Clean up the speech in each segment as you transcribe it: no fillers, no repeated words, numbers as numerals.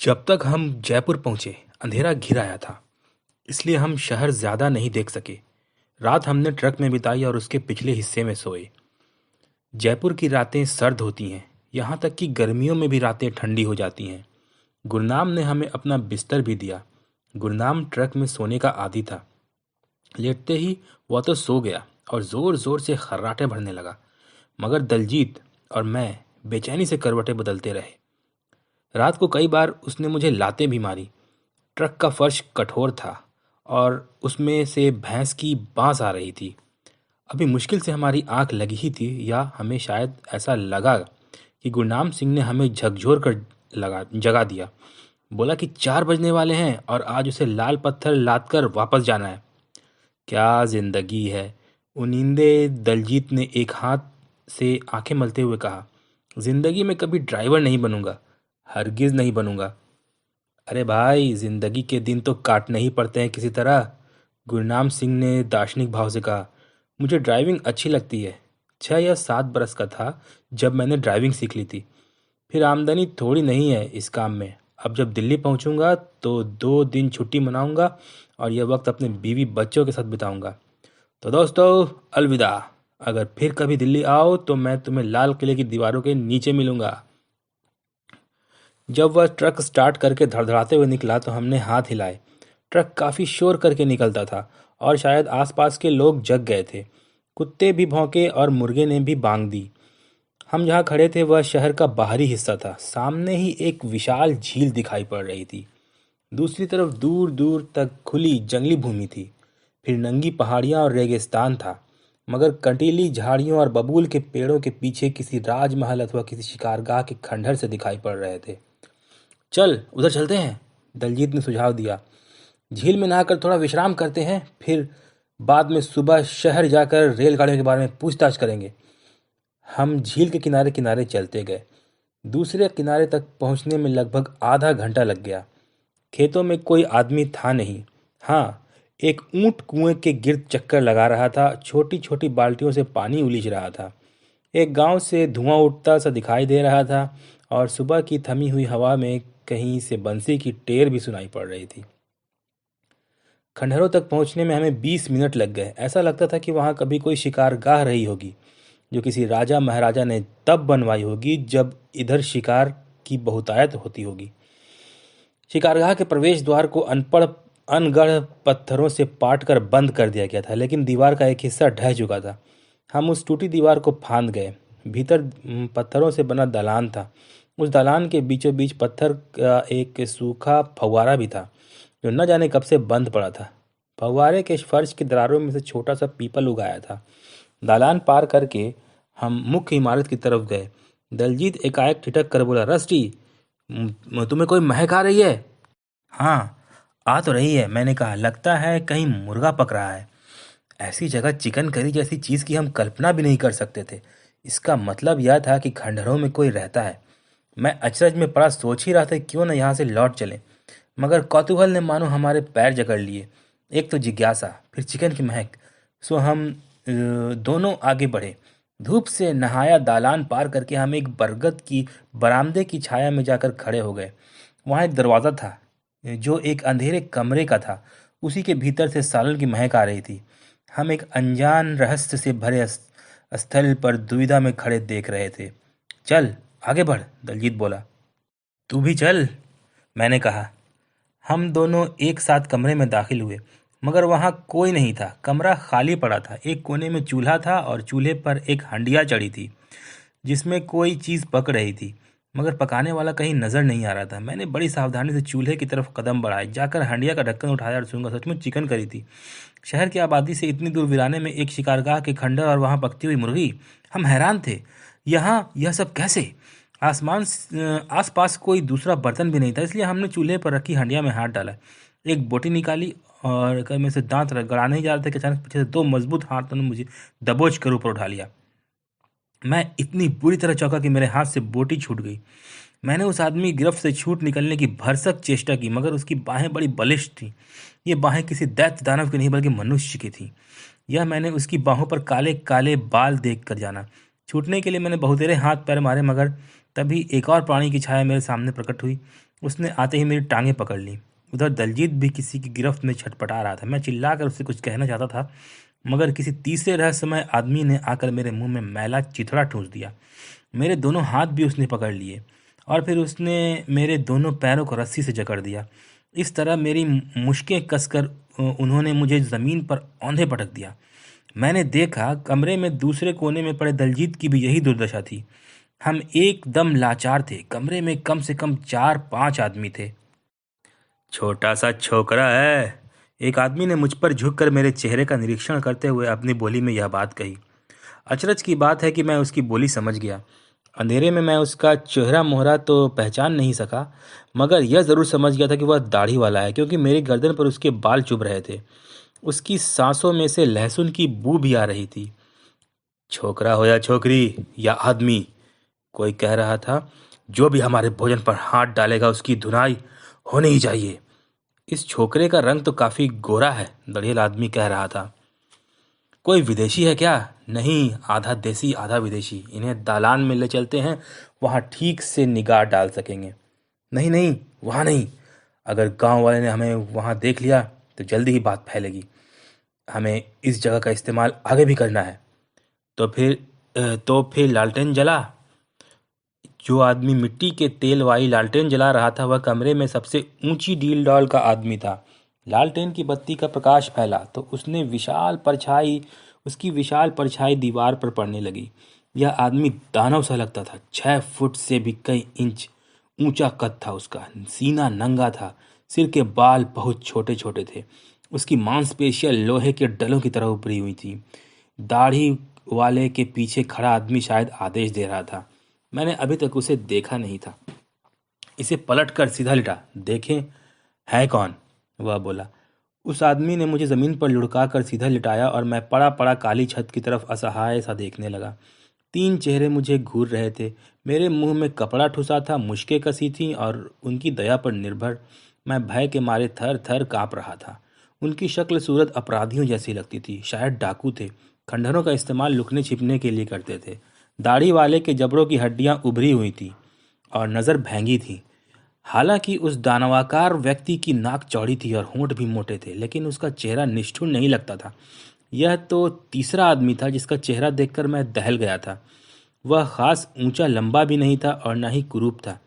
जब तक हम जयपुर पहुंचे अंधेरा घिर आया था। इसलिए हम शहर ज्यादा नहीं देख सके। रात हमने ट्रक में बिताई और उसके पिछले हिस्से में सोए। जयपुर की रातें सर्द होती हैं। यहाँ तक कि गर्मियों में भी रातें ठंडी हो जाती हैं। गुरनाम ने हमें अपना बिस्तर भी दिया। गुरनाम ट्रक में सोने का आदी था। लेटते ही वह तो सो गया और जोर जोर से खर्राटे भरने लगा। मगर दलजीत और मैं बेचैनी से करवटें बदलते रहे। रात को कई बार उसने मुझे लातें भी मारी। ट्रक का फर्श कठोर था और उसमें से भैंस की बांस आ रही थी। अभी मुश्किल से हमारी आंख लगी ही थी, या हमें शायद ऐसा लगा कि गुरनाम सिंह ने हमें झकझोर कर लगा जगा दिया। बोला कि 4 बजने वाले हैं और आज उसे लाल पत्थर लाद कर वापस जाना है। क्या जिंदगी है। उनिंदे दलजीत ने एक हाथ से आंखें मलते हुए कहा, जिंदगी में कभी ड्राइवर नहीं बनूंगा, हरगिज नहीं बनूंगा। अरे भाई, जिंदगी के दिन तो काटने ही पड़ते हैं किसी तरह। गुरनाम सिंह ने दार्शनिक भाव से कहा, मुझे ड्राइविंग अच्छी लगती है। 6 या 7 बरस का था जब मैंने ड्राइविंग सीख ली थी। फिर आमदनी थोड़ी नहीं है इस काम में। अब जब दिल्ली पहुंचूंगा तो 2 दिन छुट्टी मनाऊंगा और यह वक्त अपने बीवी बच्चों के साथ बिताऊंगा। तो दोस्तों, अलविदा। अगर फिर कभी दिल्ली आओ तो मैं तुम्हें लाल किले की दीवारों के नीचे मिलूंगा। जब वह ट्रक स्टार्ट करके धड़धड़ाते हुए निकला तो हमने हाथ हिलाए। ट्रक काफी शोर करके निकलता था और शायद आसपास के लोग जग गए थे। कुत्ते भी भौंके और मुर्गे ने भी बांग दी। हम जहाँ खड़े थे वह शहर का बाहरी हिस्सा था। सामने ही एक विशाल झील दिखाई पड़ रही थी। दूसरी तरफ दूर दूर तक खुली जंगली भूमि थी। फिर नंगी पहाड़ियां और रेगिस्तान था। मगर कंटीली झाड़ियों और बबूल के पेड़ों के पीछे किसी राजमहल अथवा किसी शिकारगाह के खंडहर से दिखाई पड़ रहे थे। चल उधर चलते हैं, दलजीत ने सुझाव दिया। झील में नहाकर थोड़ा विश्राम करते हैं, फिर बाद में सुबह शहर जाकर रेलगाड़ियों के बारे में पूछताछ करेंगे। हम झील के किनारे किनारे चलते गए। दूसरे किनारे तक पहुंचने में लगभग आधा घंटा लग गया। खेतों में कोई आदमी था नहीं। हाँ, एक ऊंट कुएं के गिर्द चक्कर लगा रहा था। छोटी छोटी बाल्टियों से पानी उलीच रहा था। एक गांव से धुआं उठता सा दिखाई दे रहा था और सुबह की थमी हुई हवा में कहीं से बंसी की टेर भी सुनाई पड़ रही थी। खंडहरों तक पहुंचने में हमें 20 मिनट लग गए। ऐसा लगता था कि वहां कभी कोई शिकारगाह रही होगी, जो किसी राजा महाराजा ने तब बनवाई होगी जब इधर शिकार की बहुतायत होती होगी। शिकारगाह के प्रवेश द्वार को अनगढ़ पत्थरों से पाट कर बंद कर दिया गया था, लेकिन दीवार का एक हिस्सा ढह चुका था। हम उस टूटी दीवार को फांद गए। भीतर पत्थरों से बना दालान था। उस दालान के बीचों बीच पत्थर का एक सूखा फव्वारा भी था, जो न जाने कब से बंद पड़ा था। फव्वारे के फर्श की दरारों में से छोटा सा पीपल उगाया था। दालान पार करके हम मुख्य इमारत की तरफ गए। दलजीत एकाएक ठिठक कर बोला, रस्टी, तुम्हें कोई महक आ रही है? हाँ, आ तो रही है, मैंने कहा। लगता है कहीं मुर्गा पक रहा है। ऐसी जगह चिकन करी जैसी चीज की हम कल्पना भी नहीं कर सकते थे। इसका मतलब यह था कि खंडहरों में कोई रहता है। मैं अचरज में पड़ा सोच ही रहा था क्यों न यहाँ से लौट चले, मगर कौतूहल ने मानो हमारे पैर जकड़ लिए। एक तो जिज्ञासा, फिर चिकन की महक। सो हम दोनों आगे बढ़े। धूप से नहाया दालान पार करके हम एक बरगद की बरामदे की छाया में जाकर खड़े हो गए। वहाँ एक दरवाज़ा था जो एक अंधेरे कमरे का था। उसी के भीतर से सालन की महक आ रही थी। हम एक अनजान रहस्य से भरे स्थल पर दुविधा में खड़े देख रहे थे। चल आगे बढ़, दलजीत बोला। तू भी चल, मैंने कहा। हम दोनों एक साथ कमरे में दाखिल हुए, मगर वहाँ कोई नहीं था। कमरा खाली पड़ा था। एक कोने में चूल्हा था और चूल्हे पर एक हंडिया चढ़ी थी जिसमें कोई चीज़ पक रही थी, मगर पकाने वाला कहीं नजर नहीं आ रहा था। मैंने बड़ी सावधानी से चूल्हे की तरफ कदम बढ़ाए, जाकर हंडिया का ढक्कन उठाया और सूंघा। सचमुच चिकन करी थी। शहर की आबादी से इतनी दूर वीराने में एक शिकारगाह के खंडर और वहां पकती हुई मुर्गी। हम हैरान थे, यहाँ यह सब कैसे? आसपास कोई दूसरा बर्तन भी नहीं था, इसलिए हमने चूल्हे पर रखी हंडिया में हाथ डाला। एक बोटी निकाली और कर में से दांत गड़ाने ही जा रहे थे कि अचानक पीछे से 2 मजबूत हाथों ने मुझे दबोच कर ऊपर उठा लिया। मैं इतनी बुरी तरह चौंका कि मेरे हाथ से बोटी छूट गई। मैंने उस आदमी की गिरफ्त से छूट निकलने की भरसक चेष्टा की, मगर उसकी बाहें बड़ी बलिष्ठ थीं। ये बाहें किसी दैत्य दानव की नहीं बल्कि मनुष्य की थीं। यह मैंने उसकी बाहों पर काले काले बाल देख कर जाना। छूटने के लिए मैंने बहुतेरे हाथ पैर मारे, मगर तभी एक और प्राणी की छाया मेरे सामने प्रकट हुई। उसने आते ही मेरी टांगें पकड़ ली। उधर दलजीत भी किसी की गिरफ्त में छटपटा रहा था। मैं चिल्लाकर उससे कुछ कहना चाहता था, मगर किसी तीसरे रहस्यमय आदमी ने आकर मेरे मुंह में मैला चिथड़ा ठूंस दिया। मेरे दोनों हाथ भी उसने पकड़ लिए और फिर उसने मेरे दोनों पैरों को रस्सी से जकड़ दिया। इस तरह मेरी मुश्कें कसकर उन्होंने मुझे ज़मीन पर औंधे पटक दिया। मैंने देखा कमरे में दूसरे कोने में पड़े दलजीत की भी यही दुर्दशा थी। हम एकदम लाचार थे। कमरे में कम से कम 4-5 आदमी थे। छोटा सा छोकरा है, एक आदमी ने मुझ पर झुककर मेरे चेहरे का निरीक्षण करते हुए अपनी बोली में यह बात कही। अचरज की बात है कि मैं उसकी बोली समझ गया। अंधेरे में मैं उसका चेहरा मोहरा तो पहचान नहीं सका, मगर यह जरूर समझ गया था कि वह दाढ़ी वाला है, क्योंकि मेरी गर्दन पर उसके बाल चुभ रहे थे। उसकी सांसों में से लहसुन की बू भी आ रही थी। छोकरा हो या छोकरी या आदमी, कोई कह रहा था, जो भी हमारे भोजन पर हाथ डालेगा उसकी धुनाई होनी ही चाहिए। इस छोकरे का रंग तो काफी गोरा है, दड़ियल आदमी कह रहा था। कोई विदेशी है क्या? नहीं, आधा देसी आधा विदेशी। इन्हें दालान में ले चलते हैं, वहां ठीक से निगाह डाल सकेंगे। नहीं नहीं, वहां नहीं। अगर गांव वाले ने हमें वहां देख लिया तो जल्दी ही बात फैलेगी। हमें इस जगह का इस्तेमाल आगे भी करना है। तो फिर लालटेन जला। जो आदमी मिट्टी के तेल वाली लालटेन जला रहा था वह कमरे में सबसे ऊंची डील डॉल का आदमी था। लालटेन की बत्ती का प्रकाश फैला तो उसकी विशाल परछाई दीवार पर पड़ने लगी। यह आदमी दानव सा लगता था। 6 फुट से भी कई इंच ऊंचा कद था उसका। सीना नंगा था। सिर के बाल बहुत छोटे छोटे थे। उसकी मांसपेशियां लोहे के डलों की तरह उभरी हुई थी। दाढ़ी वाले के पीछे खड़ा आदमी शायद आदेश दे रहा था। मैंने अभी तक उसे देखा नहीं था। इसे पलट कर सीधा लिटा। देखें है कौन? वह बोला। उस आदमी ने मुझे जमीन पर लुढ़का कर सीधा लिटाया और मैं पड़ा पड़ा काली छत की तरफ असहाय सा देखने लगा। 3 चेहरे मुझे घूर रहे थे। मेरे मुंह में कपड़ा ठुसा था, मुश्कें कसी थीं और उनकी दया पर निर्भर मैं भय के मारे थर थर काँप रहा था। उनकी शक्ल सूरत अपराधियों जैसी लगती थी। शायद डाकू थे। खंडहरों का इस्तेमाल लुकने छिपने के लिए करते थे। दाढ़ी वाले के जबड़ों की हड्डियां उभरी हुई थी और नजर भैंगी थी। हालांकि उस दानवाकार व्यक्ति की नाक चौड़ी थी और होंठ भी मोटे थे, लेकिन उसका चेहरा निष्ठुर नहीं लगता था। यह तो तीसरा आदमी था जिसका चेहरा देखकर मैं दहल गया था। वह खास ऊंचा लंबा भी नहीं था और न ही कुरूप था।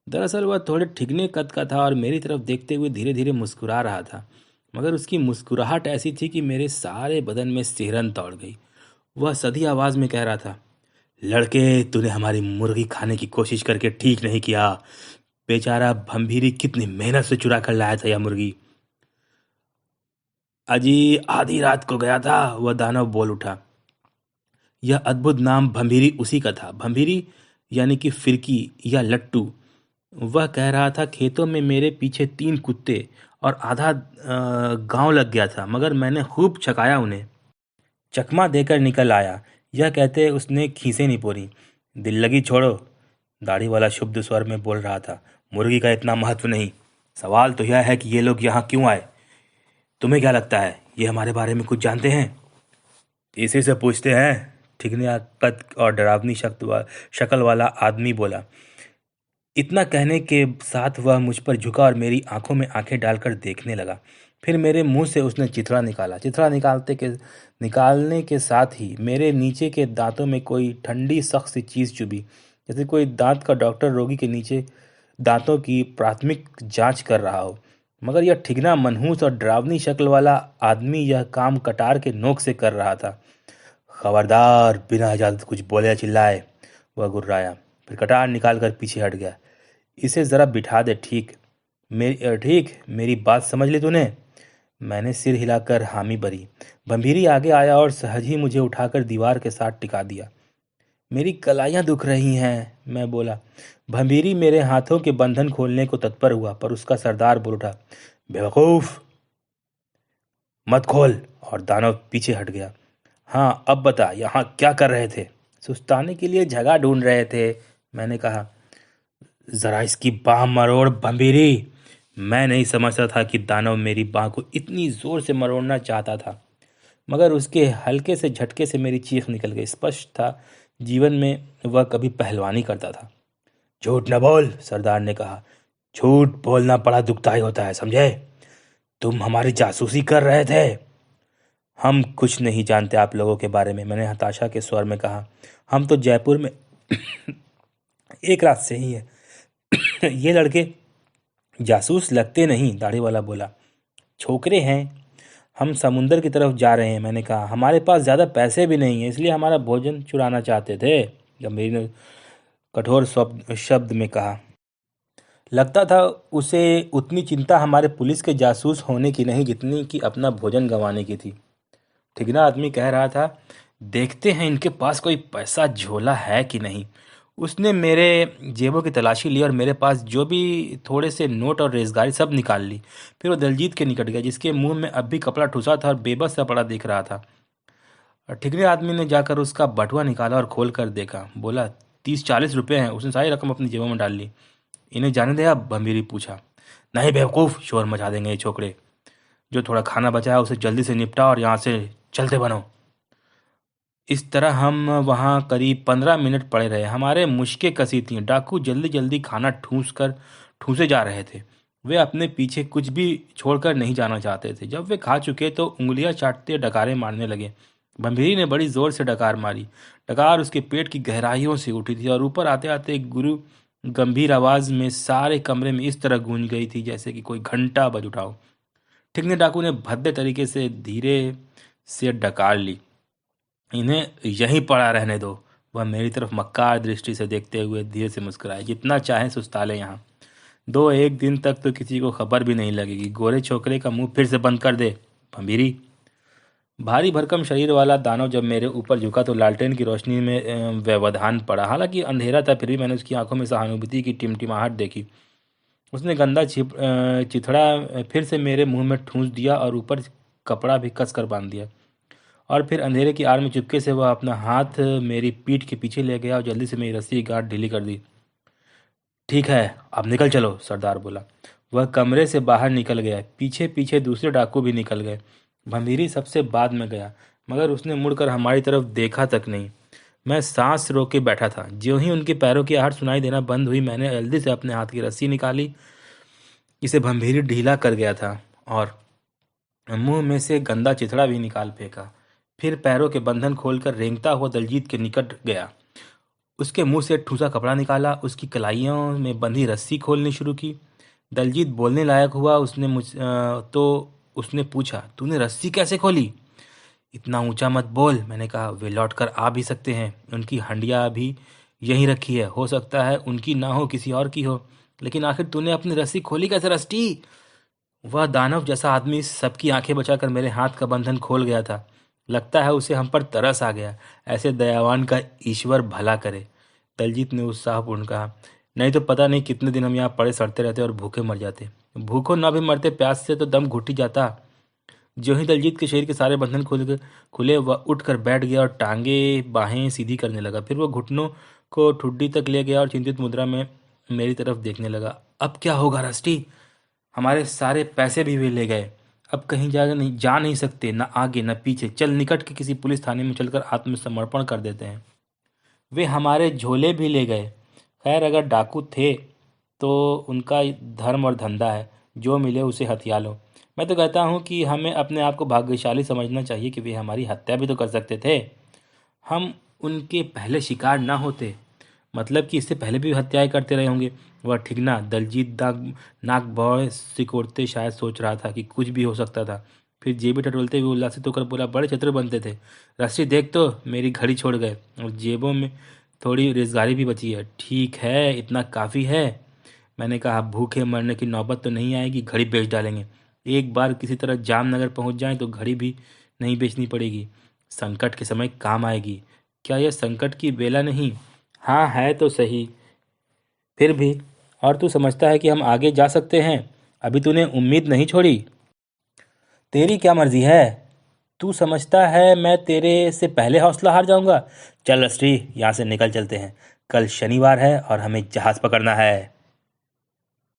दरअसल वह थोड़े ठिगने कद का था और मेरी तरफ देखते हुए धीरे धीरे मुस्कुरा रहा था, मगर उसकी मुस्कुराहट ऐसी थी कि मेरे सारे बदन में सिहरन दौड़ गई। वह सधी आवाज में कह रहा था, लड़के, तूने हमारी मुर्गी खाने की कोशिश करके ठीक नहीं किया। बेचारा भंभीरी कितनी मेहनत से चुरा कर लाया था यह मुर्गी। अजी आधी रात को गया था, वह दानव बोल उठा। यह अद्भुत नाम भंभीरी उसी का था। भंभीरी यानी कि फिरकी या लट्टू। वह कह रहा था, खेतों में मेरे पीछे 3 कुत्ते और आधा गांव लग गया था, मगर मैंने खूब छकाया उन्हें। चकमा देकर निकल आया। यह कहते उसने खीसें निपोरी। दिल लगी छोड़ो, दाढ़ी वाला शुद्ध स्वर में बोल रहा था। मुर्गी का इतना महत्व नहीं। सवाल तो यह है कि ये लोग यहाँ क्यों आए। तुम्हें क्या लगता है, ये हमारे बारे में कुछ जानते हैं? इसी से पूछते हैं, ठिगने कद और डरावनी शक्ल वाला आदमी बोला। इतना कहने के साथ वह मुझ पर झुका और मेरी आंखों में आंखें डालकर देखने लगा। फिर मेरे मुंह से उसने चिथड़ा निकाला। चिथड़ा निकालने के साथ ही मेरे नीचे के दांतों में कोई ठंडी सख्त सी चीज़ चुभी, जैसे कोई दांत का डॉक्टर रोगी के नीचे दांतों की प्राथमिक जांच कर रहा हो। मगर यह ठिगना मनहूस और डरावनी शक्ल वाला आदमी यह काम कटार के नोक से कर रहा था। खबरदार, बिना इजाजत कुछ बोले या चिल्लाए, वह गुर्राया। फिर कटार निकाल कर पीछे हट गया। इसे जरा बिठा दे। ठीक मेरी बात समझ ली तूने? मैंने सिर हिलाकर हामी भरी। भंभीरी आगे आया और सहज ही मुझे उठाकर दीवार के साथ टिका दिया। मेरी कलाइयां दुख रही हैं, मैं बोला। भंभीरी मेरे हाथों के बंधन खोलने को तत्पर हुआ, पर उसका सरदार बोल उठा, बेवकूफ, मत खोल। और दानव पीछे हट गया। हाँ, अब बता, यहाँ क्या कर रहे थे? सुस्ताने के लिए जगह ढूंढ रहे थे, मैंने कहा। जरा इसकी बाह मरोड़ भंभीरी। मैं नहीं समझता था कि दानव मेरी बाह को इतनी जोर से मरोड़ना चाहता था, मगर उसके हल्के से झटके से मेरी चीख निकल गई। स्पष्ट था जीवन में वह कभी पहलवानी करता था। झूठ न बोल, सरदार ने कहा। झूठ बोलना बड़ा दुखदाई होता है, समझे? तुम हमारी जासूसी कर रहे थे। हम कुछ नहीं जानते आप लोगों के बारे में, मैंने हताशा के स्वर में कहा। हम तो जयपुर में एक रात से ही है। ये लड़के जासूस लगते नहीं, दाढ़ी वाला बोला। छोकरे हैं। हम समुंदर की तरफ जा रहे हैं, मैंने कहा। हमारे पास ज़्यादा पैसे भी नहीं हैं, इसलिए हमारा भोजन चुराना चाहते थे, गंभीर ने कठोर शब्द में कहा। लगता था उसे उतनी चिंता हमारे पुलिस के जासूस होने की नहीं जितनी कि अपना भोजन गंवाने की थी। ठिगना आदमी कह रहा था, देखते हैं इनके पास कोई पैसा झोला है कि नहीं। उसने मेरे जेबों की तलाशी ली और मेरे पास जो भी थोड़े से नोट और रेजगारी सब निकाल ली। फिर वो दलजीत के निकट गया, जिसके मुंह में अब भी कपड़ा ठुसा था और बेबस सा पड़ा दिख रहा था। ठिगने आदमी ने जाकर उसका बटुआ निकाला और खोल कर देखा। बोला, 30-40 रुपये हैं। उसने सारी रकम अपनी जेबों में डाल ली। इन्हें जाने दे अब, भंभीरी पूछा। नहीं बेवकूफ़, शोर मचा देंगे ये छोकरे। जो थोड़ा खाना बचा है उसे जल्दी से निपटा और यहाँ से चलते बनो। इस तरह हम वहाँ करीब 15 मिनट पड़े रहे। हमारे मुश्कें कसी थीं। डाकू जल्दी जल्दी खाना ठूंसे जा रहे थे। वे अपने पीछे कुछ भी छोड़कर नहीं जाना चाहते थे। जब वे खा चुके तो उंगलियां चाटते डकारे मारने लगे। भंभीरी ने बड़ी जोर से डकार मारी। डकार उसके पेट की गहराइयों से उठी थी और ऊपर आते आते गुरु गंभीर आवाज में सारे कमरे में इस तरह गूंज गई थी जैसे कि कोई घंटा बज उठा हो। ठिकने डाकू ने भद्दे तरीके से धीरे से डकार ली। इन्हें यहीं पड़ा रहने दो। वह मेरी तरफ मक्कार दृष्टि से देखते हुए धीरे से मुस्कुराए। जितना चाहें सुस्ता लें यहाँ। 2-1 दिन तक तो किसी को खबर भी नहीं लगेगी। गोरे छोकरे का मुंह फिर से बंद कर दे, भंभीरी। भारी भरकम शरीर वाला दानव जब मेरे ऊपर झुका तो लालटेन की रोशनी में व्यवधान पड़ा। हालांकि अंधेरा था, फिर भी मैंने उसकी आंखों में सहानुभूति की टिमटिमाहट देखी। उसने गंदा चिथड़ा फिर से मेरे मुंह में ठूंस दिया और ऊपर कपड़ा भी कस कर बांध दिया। और फिर अंधेरे की आड़ में चुपके से वह अपना हाथ मेरी पीठ के पीछे ले गया और जल्दी से मेरी रस्सी की गांठ ढीली कर दी। ठीक है, अब निकल चलो, सरदार बोला। वह कमरे से बाहर निकल गया। पीछे पीछे दूसरे डाकू भी निकल गए। भंभीरी सबसे बाद में गया, मगर उसने मुड़कर हमारी तरफ देखा तक नहीं। मैं सांस रोक के बैठा था। ज्यों ही उनके पैरों की आहट सुनाई देना बंद हुई, मैंने जल्दी से अपने हाथ की रस्सी निकाली। इसे भंभीरी ढीला कर गया था और मुंह में से गंदा चिथड़ा भी निकाल फेंका। फिर पैरों के बंधन खोलकर रेंगता हुआ दलजीत के निकट गया। उसके मुंह से ठूसा कपड़ा निकाला, उसकी कलाइयों में बंधी रस्सी खोलनी शुरू की। दलजीत बोलने लायक हुआ। उसने पूछा, तूने रस्सी कैसे खोली? इतना ऊंचा मत बोल, मैंने कहा। वे लौट कर आ भी सकते हैं। उनकी हंडिया भी यहीं रखी है। हो सकता है उनकी ना हो, किसी और की हो। लेकिन आखिर तूने अपनी रस्सी खोली कैसे, रस्टी? वह दानव जैसा आदमी सबकी आंखें बचाकर मेरे हाथ का बंधन खोल गया था। लगता है उसे हम पर तरस आ गया। ऐसे दयावान का ईश्वर भला करे, दलजीत ने उत्साहपूर्ण कहा। नहीं तो पता नहीं कितने दिन हम यहाँ पड़े सड़ते रहते और भूखे मर जाते। भूखों ना भी मरते, प्यास से तो दम घुट ही जाता। ज्यों ही दलजीत के शरीर के सारे बंधन खुले वह उठकर बैठ गया और टांगे बाहें सीधी करने लगा। फिर वह घुटनों को ठुड्डी तक ले गया और चिंतित मुद्रा में मेरी तरफ देखने लगा। अब क्या होगा रस्टी? हमारे सारे पैसे भी वे ले गए। अब कहीं जा नहीं सकते, न आगे न पीछे। चल, निकट के किसी पुलिस थाने में चलकर आत्मसमर्पण कर देते हैं। वे हमारे झोले भी ले गए। खैर, अगर डाकू थे तो उनका धर्म और धंधा है, जो मिले उसे हथिया लो। मैं तो कहता हूँ कि हमें अपने आप को भाग्यशाली समझना चाहिए कि वे हमारी हत्या भी तो कर सकते थे। हम उनके पहले शिकार ना होते। मतलब कि इससे पहले भी हत्याएं करते रहे होंगे। वह ठिगना दलजीत नाक बौड़े सिकोड़ते शायद सोच रहा था कि कुछ भी हो सकता था। फिर जेबी टटोलते हुए उल्लासित होकर बोला, बड़े चतुर बनते थे। रस्सी देख तो, मेरी घड़ी छोड़ गए और जेबों में थोड़ी रेजगारी भी बची है। ठीक है, इतना काफ़ी है, मैंने कहा। भूखे मरने की नौबत तो नहीं आएगी, घड़ी बेच डालेंगे। एक बार किसी तरह जामनगर पहुंच जाएं तो घड़ी भी नहीं बेचनी पड़ेगी। संकट के समय काम आएगी। क्या यह संकट की बेला नहीं? हाँ, है तो सही। फिर भी, और तू समझता है कि हम आगे जा सकते हैं? अभी तूने उम्मीद नहीं छोड़ी? तेरी क्या मर्जी है? तू समझता है मैं तेरे से पहले हौसला हार जाऊंगा? चल रस्टी, यहाँ से निकल चलते हैं। कल शनिवार है और हमें जहाज पकड़ना है।